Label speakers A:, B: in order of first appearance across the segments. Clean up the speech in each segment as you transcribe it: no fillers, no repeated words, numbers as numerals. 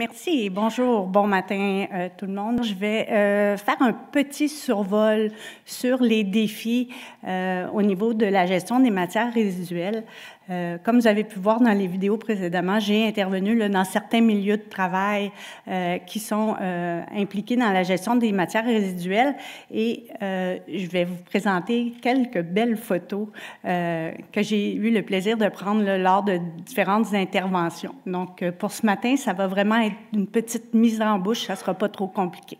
A: Merci et bonjour, bon matin tout le monde. Je vais faire un petit survol sur les défis au niveau de la gestion des matières résiduelles. Comme vous avez pu voir dans les vidéos précédemment, j'ai intervenu dans certains milieux de travail qui sont impliqués dans la gestion des matières résiduelles et je vais vous présenter quelques belles photos que j'ai eu le plaisir de prendre lors de différentes interventions. Donc, pour ce matin, ça va vraiment être une petite mise en bouche, ça ne sera pas trop compliqué.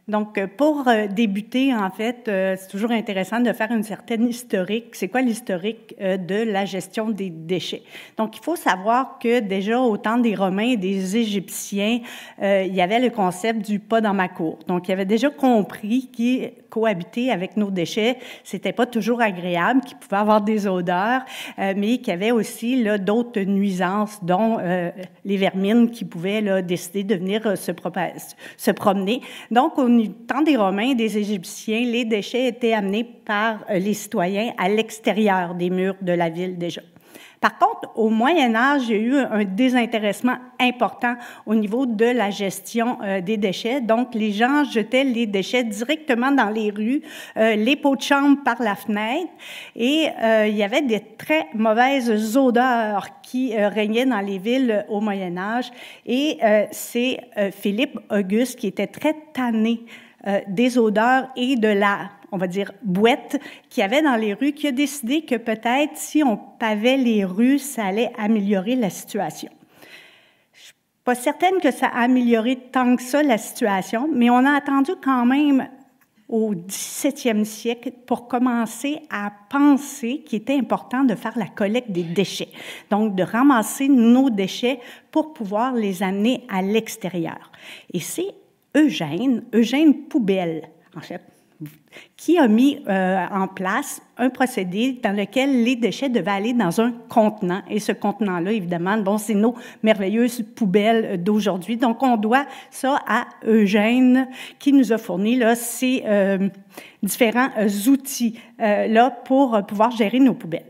A: Donc, pour débuter, en fait, c'est toujours intéressant de faire une certaine historique. C'est quoi l'historique de la gestion des déchets? Donc, il faut savoir que déjà au temps des Romains et des Égyptiens, il y avait le concept du pas dans ma cour. Donc, ils avaient déjà compris que cohabiter avec nos déchets, c'était pas toujours agréable, qu'il pouvait avoir des odeurs, mais qu'il y avait aussi d'autres nuisances, dont les vermines qui pouvaient décider de venir se promener. Donc, au temps des Romains et des Égyptiens, les déchets étaient amenés par les citoyens à l'extérieur des murs de la ville déjà. Par contre, au Moyen Âge, il y a eu un désintéressement important au niveau de la gestion des déchets. Donc, les gens jetaient les déchets directement dans les rues, les pots de chambre par la fenêtre, et il y avait des très mauvaises odeurs qui régnaient dans les villes au Moyen Âge. Et c'est Philippe Auguste qui était très tanné des odeurs et de la, on va dire, bouette qu'il y avait dans les rues, qui a décidé que peut-être si on pavait les rues, ça allait améliorer la situation. Je ne suis pas certaine que ça a amélioré tant que ça la situation, mais on a attendu quand même au 17e siècle pour commencer à penser qu'il était important de faire la collecte des déchets, donc de ramasser nos déchets pour pouvoir les amener à l'extérieur. Et c'est Eugène Poubelle, en fait, qui a mis en place un procédé dans lequel les déchets devaient aller dans un contenant. Et ce contenant-là, évidemment, bon, c'est nos merveilleuses poubelles d'aujourd'hui. Donc, on doit ça à Eugène qui nous a fourni ces différents outils là pour pouvoir gérer nos poubelles.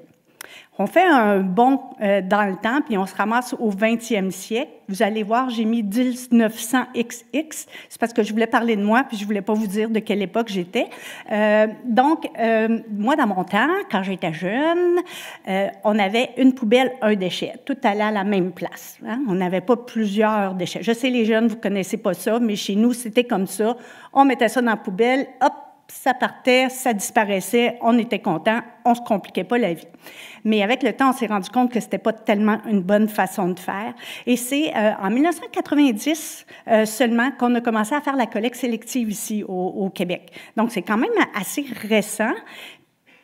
A: On fait un bond dans le temps, puis on se ramasse au 20e siècle. Vous allez voir, j'ai mis 1900XX. C'est parce que je voulais parler de moi, puis je voulais pas vous dire de quelle époque j'étais. Donc, moi, dans mon temps, quand j'étais jeune, on avait une poubelle, un déchet. Tout allait à la même place. Hein? On n'avait pas plusieurs déchets. Je sais, les jeunes, vous connaissez pas ça, mais chez nous, c'était comme ça. On mettait ça dans la poubelle, hop, ça partait, ça disparaissait, on était content, on se compliquait pas la vie. Mais avec le temps, on s'est rendu compte que c'était pas tellement une bonne façon de faire. Et c'est en 1990 seulement qu'on a commencé à faire la collecte sélective ici au Québec. Donc, c'est quand même assez récent.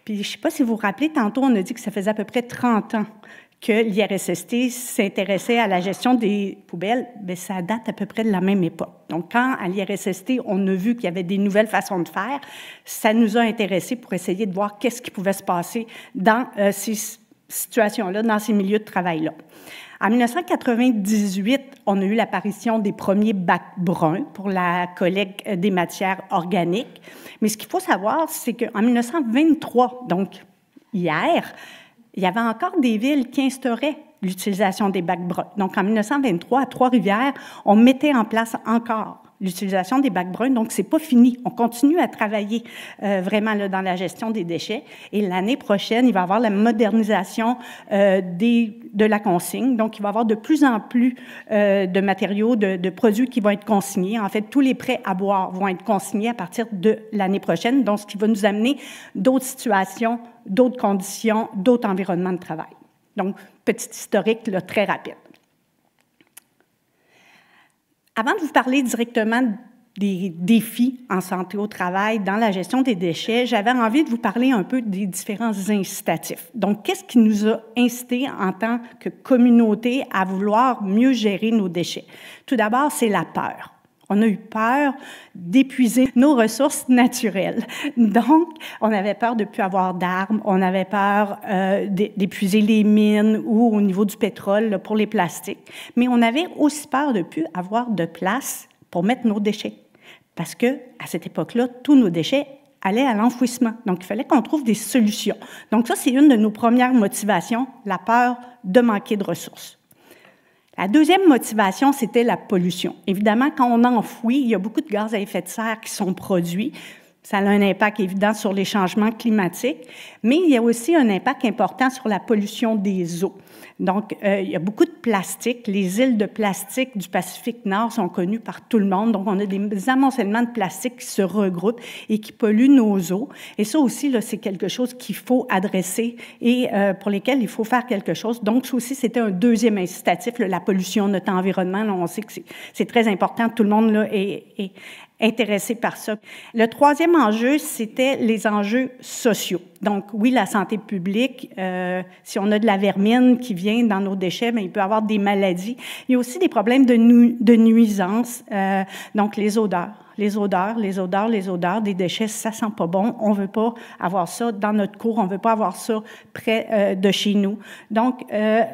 A: Puis, je sais pas si vous vous rappelez, tantôt, on a dit que ça faisait à peu près 30 ans que l'IRSST s'intéressait à la gestion des poubelles, bien, ça date à peu près de la même époque. Donc, quand à l'IRSST, on a vu qu'il y avait des nouvelles façons de faire, ça nous a intéressés pour essayer de voir qu'est-ce qui pouvait se passer dans ces situations-là, dans ces milieux de travail-là. En 1998, on a eu l'apparition des premiers bacs bruns pour la collecte des matières organiques. Mais ce qu'il faut savoir, c'est qu'en 1923, donc hier, il y avait encore des villes qui instauraient l'utilisation des bacs bruns. Donc, en 1923, à Trois-Rivières, on mettait en place encore l'utilisation des bacs bruns. Donc, c'est pas fini. On continue à travailler vraiment dans la gestion des déchets. Et l'année prochaine, il va y avoir la modernisation de la consigne. Donc, il va y avoir de plus en plus de matériaux, de produits qui vont être consignés. En fait, tous les prêts à boire vont être consignés à partir de l'année prochaine. Donc, ce qui va nous amener d'autres situations, d'autres conditions, d'autres environnements de travail. Donc, petit historique là, très rapide. Avant de vous parler directement des défis en santé au travail dans la gestion des déchets, j'avais envie de vous parler un peu des différents incitatifs. Donc, qu'est-ce qui nous a incité en tant que communauté à vouloir mieux gérer nos déchets? Tout d'abord, c'est la peur. On a eu peur d'épuiser nos ressources naturelles. Donc, on avait peur de ne plus avoir d'armes, on avait peur d'épuiser les mines ou au niveau du pétrole là, pour les plastiques. Mais on avait aussi peur de ne plus avoir de place pour mettre nos déchets. Parce que à cette époque-là, tous nos déchets allaient à l'enfouissement. Donc, il fallait qu'on trouve des solutions. Donc, ça, c'est une de nos premières motivations, la peur de manquer de ressources. La deuxième motivation, c'était la pollution. Évidemment, quand on enfouit, il y a beaucoup de gaz à effet de serre qui sont produits. Ça a un impact évident sur les changements climatiques, mais il y a aussi un impact important sur la pollution des eaux. Donc, il y a beaucoup de plastique. Les îles de plastique du Pacifique Nord sont connues par tout le monde. Donc, on a des amoncellements de plastique qui se regroupent et qui polluent nos eaux. Et ça aussi, là, c'est quelque chose qu'il faut adresser et pour lesquels il faut faire quelque chose. Donc, ça aussi, c'était un deuxième incitatif, là, la pollution de notre environnement. Là, on sait que c'est très important. Tout le monde là, est intéressé par ça. Le troisième enjeu, c'était les enjeux sociaux. Donc, oui, la santé publique, si on a de la vermine qui vient dans nos déchets, bien, il peut y avoir des maladies. Il y a aussi des problèmes de nuisance, donc les odeurs. Les odeurs des déchets, ça sent pas bon. On veut pas avoir ça dans notre cour, on veut pas avoir ça près de chez nous. Donc,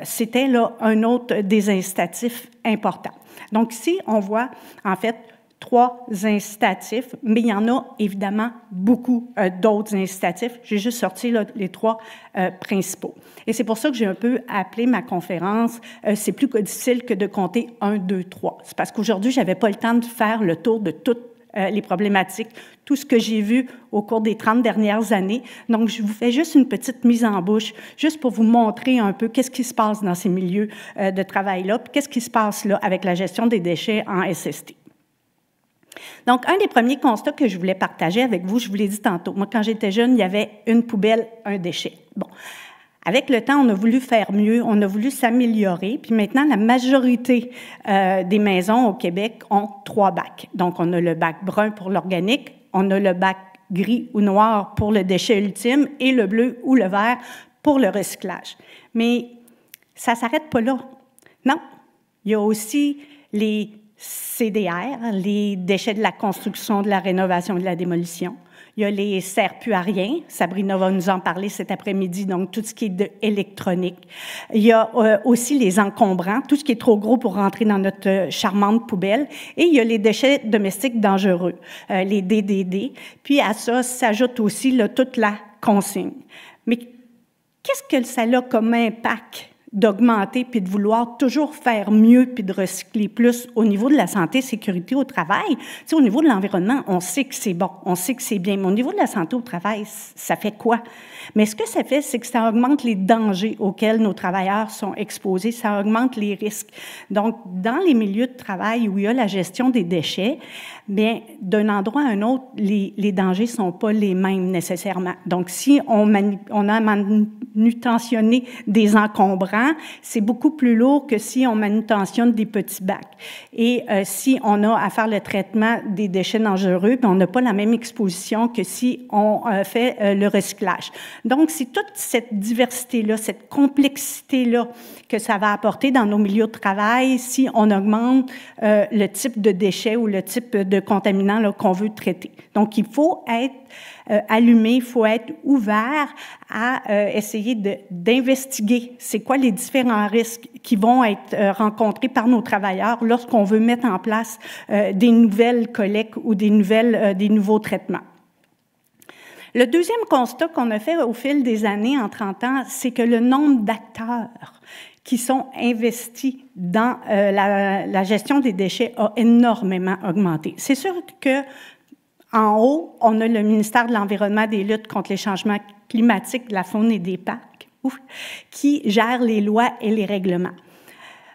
A: c'était là un autre des incitatifs importants. Donc, ici, on voit, en fait, 3 incitatifs, mais il y en a évidemment beaucoup d'autres incitatifs. J'ai juste sorti là, les 3 principaux. Et c'est pour ça que j'ai un peu appelé ma conférence « C'est plus difficile que de compter 1, 2, 3 ». C'est parce qu'aujourd'hui, j'avais pas le temps de faire le tour de toutes les problématiques, tout ce que j'ai vu au cours des 30 dernières années. Donc, je vous fais juste une petite mise en bouche, juste pour vous montrer un peu qu'est-ce qui se passe dans ces milieux de travail-là, puis qu'est-ce qui se passe là avec la gestion des déchets en SST. Donc, un des premiers constats que je voulais partager avec vous, je vous l'ai dit tantôt, moi, quand j'étais jeune, il y avait une poubelle, un déchet. Bon, avec le temps, on a voulu faire mieux, on a voulu s'améliorer, puis maintenant, la majorité des maisons au Québec ont 3 bacs. Donc, on a le bac brun pour l'organique, on a le bac gris ou noir pour le déchet ultime et le bleu ou le vert pour le recyclage. Mais ça ne s'arrête pas là. Non, il y a aussi les CDR, les déchets de la construction, de la rénovation et de la démolition. Il y a les serre-plus-à-rien. Sabrina va nous en parler cet après-midi, donc tout ce qui est électronique. Il y a aussi les encombrants, tout ce qui est trop gros pour rentrer dans notre charmante poubelle. Et il y a les déchets domestiques dangereux, les DDD. Puis à ça s'ajoute aussi là, toute la consigne. Mais qu'est-ce que ça a comme impact d'augmenter puis de vouloir toujours faire mieux puis de recycler plus au niveau de la santé et sécurité au travail? Tu sais, au niveau de l'environnement, on sait que c'est bon, on sait que c'est bien, mais au niveau de la santé au travail, ça fait quoi? Mais ce que ça fait, c'est que ça augmente les dangers auxquels nos travailleurs sont exposés, ça augmente les risques. Donc, dans les milieux de travail où il y a la gestion des déchets, bien, d'un endroit à un autre, les dangers ne sont pas les mêmes nécessairement. Donc, si on a manutentionné des encombrants, c'est beaucoup plus lourd que si on manutentionne des petits bacs. Et si on a à faire le traitement des déchets dangereux, bien, on n'a pas la même exposition que si on fait le recyclage. Donc, c'est toute cette diversité-là, cette complexité-là que ça va apporter dans nos milieux de travail si on augmente le type de déchets ou le type de contaminants qu'on veut traiter. Donc, il faut être allumé, il faut être ouvert à essayer d'investiguer c'est quoi les différents risques qui vont être rencontrés par nos travailleurs lorsqu'on veut mettre en place des nouvelles collectes ou des nouveaux traitements. Le deuxième constat qu'on a fait au fil des années en 30 ans, c'est que le nombre d'acteurs qui sont investis dans la gestion des déchets a énormément augmenté. C'est sûr que en haut, on a le ministère de l'Environnement, des luttes contre les changements climatiques, de la faune et des parcs, qui gère les lois et les règlements.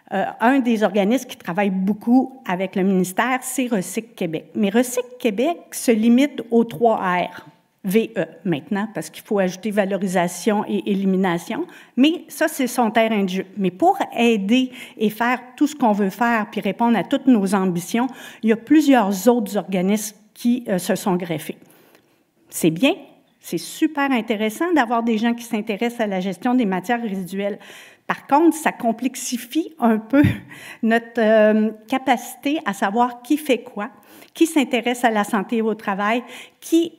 A: Un des organismes qui travaille beaucoup avec le ministère, c'est Recyc Québec. Mais Recyc Québec se limite aux 3 R. VE maintenant, parce qu'il faut ajouter valorisation et élimination, mais ça, c'est son terrain de jeu. Mais pour aider et faire tout ce qu'on veut faire, puis répondre à toutes nos ambitions, il y a plusieurs autres organismes qui se sont greffés. C'est bien, c'est super intéressant d'avoir des gens qui s'intéressent à la gestion des matières résiduelles. Par contre, ça complexifie un peu notre capacité à savoir qui fait quoi, qui s'intéresse à la santé au travail, qui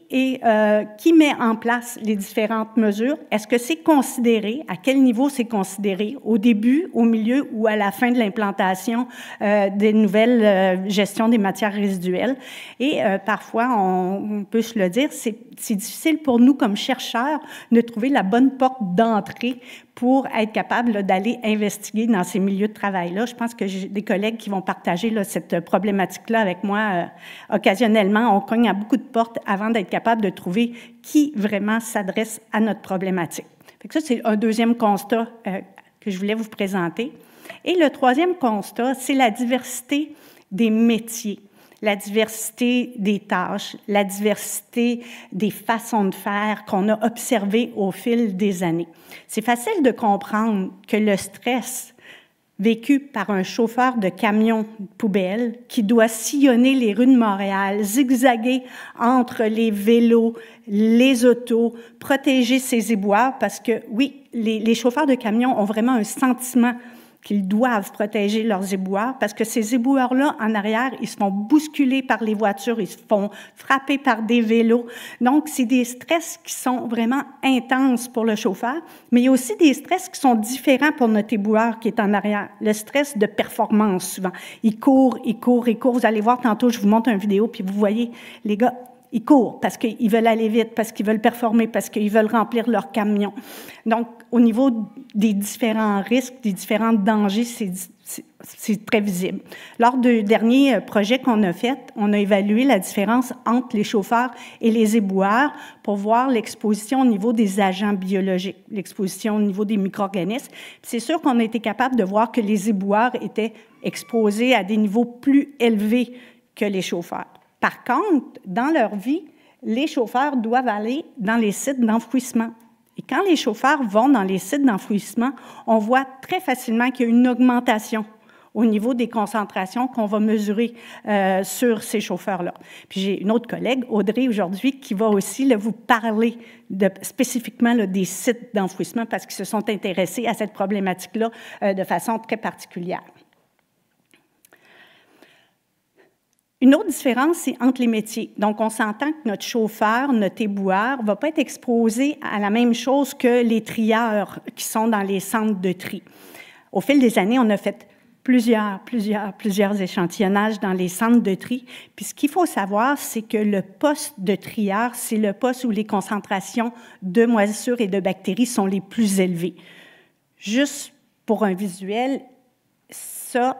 A: met en place les différentes mesures? Est-ce que c'est considéré? À quel niveau c'est considéré? Au début, au milieu ou à la fin de l'implantation des nouvelles gestions des matières résiduelles? Et parfois, on peut se le dire, c'est difficile pour nous comme chercheurs de trouver la bonne porte d'entrée pour être capable d'aller investiguer dans ces milieux de travail-là. Je pense que j'ai des collègues qui vont partager là, cette problématique-là avec moi occasionnellement. On cogne à beaucoup de portes avant d'être capable de trouver qui vraiment s'adresse à notre problématique. Fait que ça, c'est un deuxième constat que je voulais vous présenter. Et le troisième constat, c'est la diversité des métiers, la diversité des tâches, la diversité des façons de faire qu'on a observées au fil des années. C'est facile de comprendre que le stress vécu par un chauffeur de camion poubelle qui doit sillonner les rues de Montréal, zigzaguer entre les vélos, les autos, protéger ses éboueurs, parce que, oui, les chauffeurs de camions ont vraiment un sentiment qu'ils doivent protéger leurs éboueurs, parce que ces éboueurs-là, en arrière, ils se font bousculer par les voitures, ils se font frapper par des vélos. Donc, c'est des stress qui sont vraiment intenses pour le chauffeur, mais il y a aussi des stress qui sont différents pour notre éboueur qui est en arrière. Le stress de performance, souvent. Il court. Vous allez voir tantôt, je vous montre une vidéo, puis vous voyez, les gars, ils courent parce qu'ils veulent aller vite, parce qu'ils veulent performer, parce qu'ils veulent remplir leur camion. Donc, au niveau des différents risques, des différents dangers, c'est très visible. Lors du dernier projet qu'on a fait, on a évalué la différence entre les chauffeurs et les éboueurs pour voir l'exposition au niveau des agents biologiques, l'exposition au niveau des micro-organismes. C'est sûr qu'on a été capable de voir que les éboueurs étaient exposés à des niveaux plus élevés que les chauffeurs. Par contre, dans leur vie, les chauffeurs doivent aller dans les sites d'enfouissement. Et quand les chauffeurs vont dans les sites d'enfouissement, on voit très facilement qu'il y a une augmentation au niveau des concentrations qu'on va mesurer sur ces chauffeurs-là. Puis j'ai une autre collègue, Audrey, aujourd'hui, qui va aussi là, vous parler spécifiquement là, des sites d'enfouissement parce qu'ils se sont intéressés à cette problématique-là de façon très particulière. Une autre différence, c'est entre les métiers. Donc, on s'entend que notre chauffeur, notre éboueur, ne va pas être exposé à la même chose que les trieurs qui sont dans les centres de tri. Au fil des années, on a fait plusieurs échantillonnages dans les centres de tri. Puis, ce qu'il faut savoir, c'est que le poste de trieur, c'est le poste où les concentrations de moisissures et de bactéries sont les plus élevées. Juste pour un visuel, ça,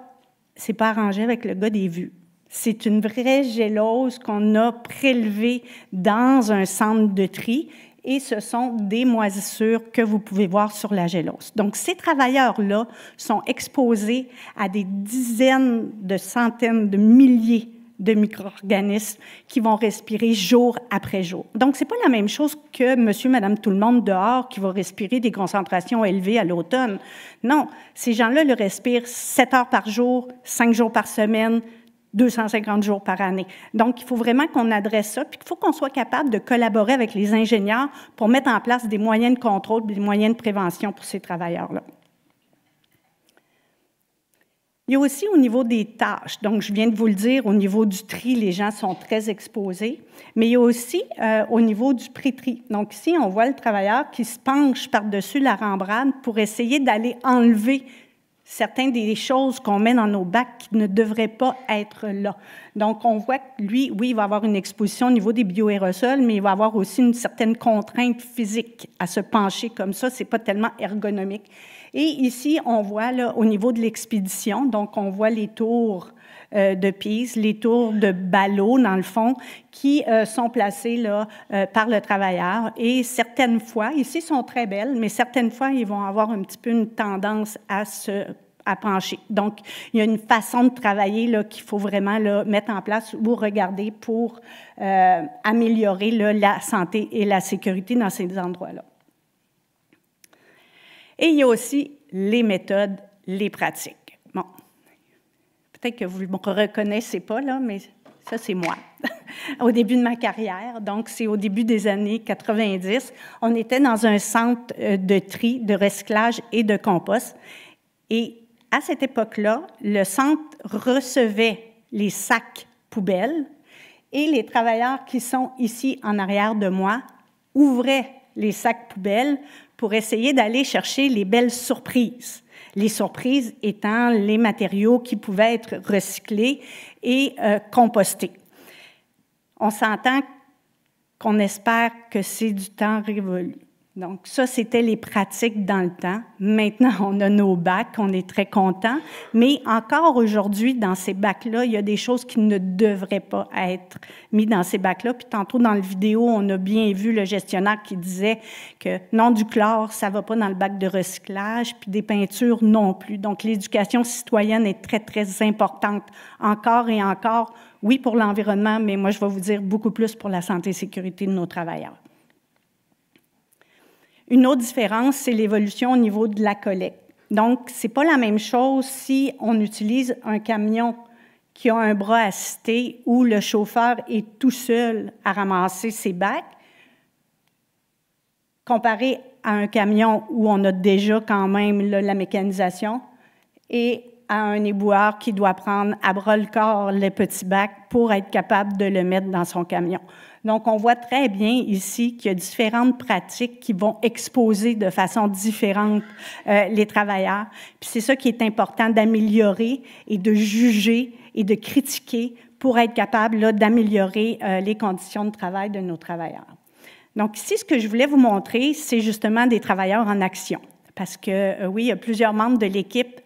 A: c'est pas arrangé avec le gars des vues. C'est une vraie gélose qu'on a prélevée dans un centre de tri et ce sont des moisissures que vous pouvez voir sur la gélose. Donc, ces travailleurs-là sont exposés à des dizaines de centaines de milliers de micro-organismes qui vont respirer jour après jour. Donc, c'est pas la même chose que monsieur, madame, tout le monde dehors qui va respirer des concentrations élevées à l'automne. Non, ces gens-là le respirent 7 heures par jour, 5 jours par semaine, 250 jours par année. Donc, il faut vraiment qu'on adresse ça, puis il faut qu'on soit capable de collaborer avec les ingénieurs pour mettre en place des moyens de contrôle, des moyens de prévention pour ces travailleurs-là. Il y a aussi au niveau des tâches, donc je viens de vous le dire, au niveau du tri, les gens sont très exposés, mais il y a aussi au niveau du pré-tri. Donc ici, on voit le travailleur qui se penche par-dessus la rembrade pour essayer d'aller enlever certaines des choses qu'on met dans nos bacs qui ne devraient pas être là. Donc, on voit que lui, oui, il va avoir une exposition au niveau des bioaérosols, mais il va avoir aussi une certaine contrainte physique à se pencher comme ça. C'est pas tellement ergonomique. Et ici, on voit là, au niveau de l'expédition, donc on voit les tours de Pise, les tours de ballot, dans le fond, qui sont placés là, par le travailleur. Et certaines fois, ici sont très belles, mais certaines fois, ils vont avoir un petit peu une tendance à pencher. Donc, il y a une façon de travailler là, qu'il faut vraiment là, mettre en place ou regarder pour améliorer là, la santé et la sécurité dans ces endroits-là. Et il y a aussi les méthodes, les pratiques. Bon. Peut-être que vous ne me reconnaissez pas, là, mais ça, c'est moi. Au début de ma carrière, donc c'est au début des années 90, on était dans un centre de tri, de recyclage et de compost. Et à cette époque-là, le centre recevait les sacs poubelles Et les travailleurs qui sont ici en arrière de moi ouvraient les sacs poubelles pour essayer d'aller chercher les belles surprises. Les surprises étant les matériaux qui pouvaient être recyclés et compostés. On s'entend qu'on espère que c'est du temps révolu. Donc ça, c'était les pratiques dans le temps. Maintenant, on a nos bacs, on est très contents. Mais encore aujourd'hui, dans ces bacs-là, il y a des choses qui ne devraient pas être mises dans ces bacs-là. Puis tantôt, dans la vidéo, on a bien vu le gestionnaire qui disait que non, du chlore, ça ne va pas dans le bac de recyclage, puis des peintures non plus. Donc l'éducation citoyenne est très, très importante, encore et encore. Oui, pour l'environnement, mais moi, je vais vous dire beaucoup plus pour la santé et sécurité de nos travailleurs. Une autre différence, c'est l'évolution au niveau de la collecte. Donc, ce n'est pas la même chose si on utilise un camion qui a un bras assisté où le chauffeur est tout seul à ramasser ses bacs, comparé à un camion où on a déjà quand même la mécanisation et à un éboueur qui doit prendre à bras-le-corps les petits bacs pour être capable de le mettre dans son camion. Donc, on voit très bien ici qu'il y a différentes pratiques qui vont exposer de façon différente les travailleurs. Puis c'est ça qui est important d'améliorer et de juger et de critiquer pour être capable d'améliorer les conditions de travail de nos travailleurs. Donc ici, ce que je voulais vous montrer, c'est justement des travailleurs en action. Parce que, oui, il y a plusieurs membres de l'équipe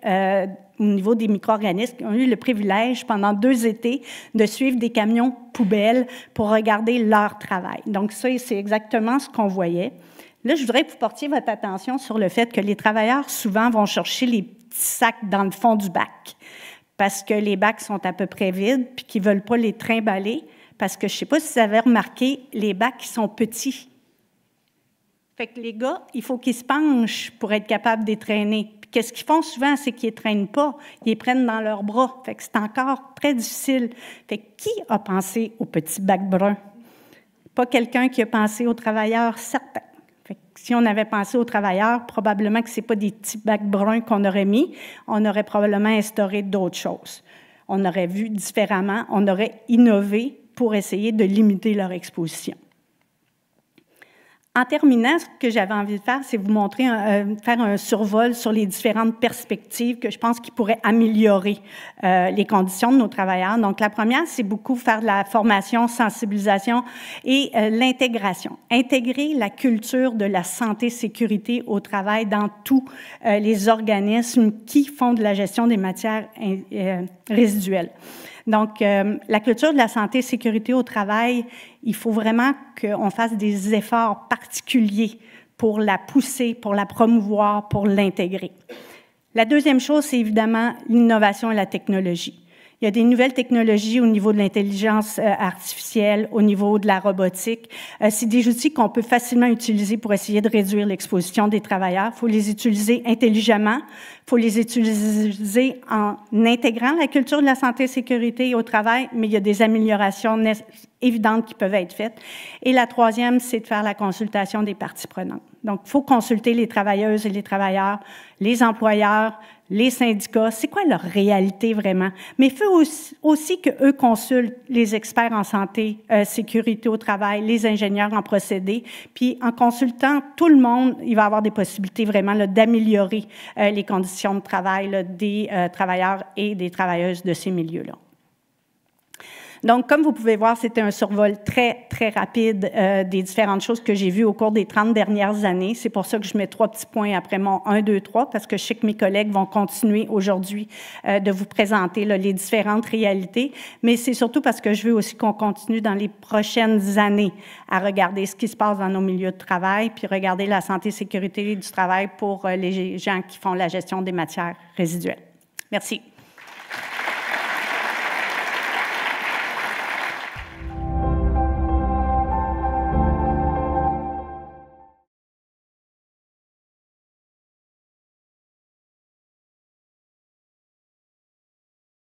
A: au niveau des micro-organismes qui ont eu le privilège, pendant 2 étés, de suivre des camions poubelles pour regarder leur travail. Donc, ça, c'est exactement ce qu'on voyait. Là, je voudrais que vous portiez votre attention sur le fait que les travailleurs, souvent, vont chercher les petits sacs dans le fond du bac parce que les bacs sont à peu près vides puis qu'ils ne veulent pas les trimballer parce que, je ne sais pas si vous avez remarqué, les bacs qui sont petits. Fait que les gars, il faut qu'ils se penchent pour être capables de les traîner. Puis qu'est-ce qu'ils font souvent, c'est qu'ils ne les traînent pas, ils les prennent dans leurs bras. Fait que c'est encore très difficile. Fait que qui a pensé aux petits bacs bruns? Pas quelqu'un qui a pensé aux travailleurs, certains. Fait que si on avait pensé aux travailleurs, probablement que ce n'est pas des petits bacs bruns qu'on aurait mis, on aurait probablement instauré d'autres choses. On aurait vu différemment, on aurait innové pour essayer de limiter leur exposition. En terminant, ce que j'avais envie de faire, c'est vous montrer, faire un survol sur les différentes perspectives que je pense qui pourraient améliorer les conditions de nos travailleurs. Donc, la première, c'est beaucoup faire de la formation, sensibilisation et l'intégration. Intégrer la culture de la santé-sécurité au travail dans tous les organismes qui font de la gestion des matières résiduelles. Donc, la culture de la santé et sécurité au travail, il faut vraiment qu'on fasse des efforts particuliers pour la pousser, pour la promouvoir, pour l'intégrer. La deuxième chose, c'est évidemment l'innovation et la technologie. Il y a des nouvelles technologies au niveau de l'intelligence artificielle, au niveau de la robotique. C'est des outils qu'on peut facilement utiliser pour essayer de réduire l'exposition des travailleurs. Il faut les utiliser intelligemment. Il faut les utiliser en intégrant la culture de la santé et sécurité au travail, mais il y a des améliorations évidentes qui peuvent être faites. Et la troisième, c'est de faire la consultation des parties prenantes. Donc, il faut consulter les travailleuses et les travailleurs, les employeurs, les syndicats, c'est quoi leur réalité vraiment? Mais il faut aussi qu'eux consultent les experts en santé, sécurité au travail, les ingénieurs en procédés, puis en consultant tout le monde, il va y avoir des possibilités vraiment d'améliorer les conditions de travail des travailleurs et des travailleuses de ces milieux-là. Donc, comme vous pouvez voir, c'était un survol très, très rapide des différentes choses que j'ai vues au cours des 30 dernières années. C'est pour ça que je mets 3 petits points après mon 1, 2, 3, parce que je sais que mes collègues vont continuer aujourd'hui de vous présenter les différentes réalités. Mais c'est surtout parce que je veux aussi qu'on continue dans les prochaines années à regarder ce qui se passe dans nos milieux de travail, puis regarder la santé et sécurité du travail pour les gens qui font la gestion des matières résiduelles. Merci.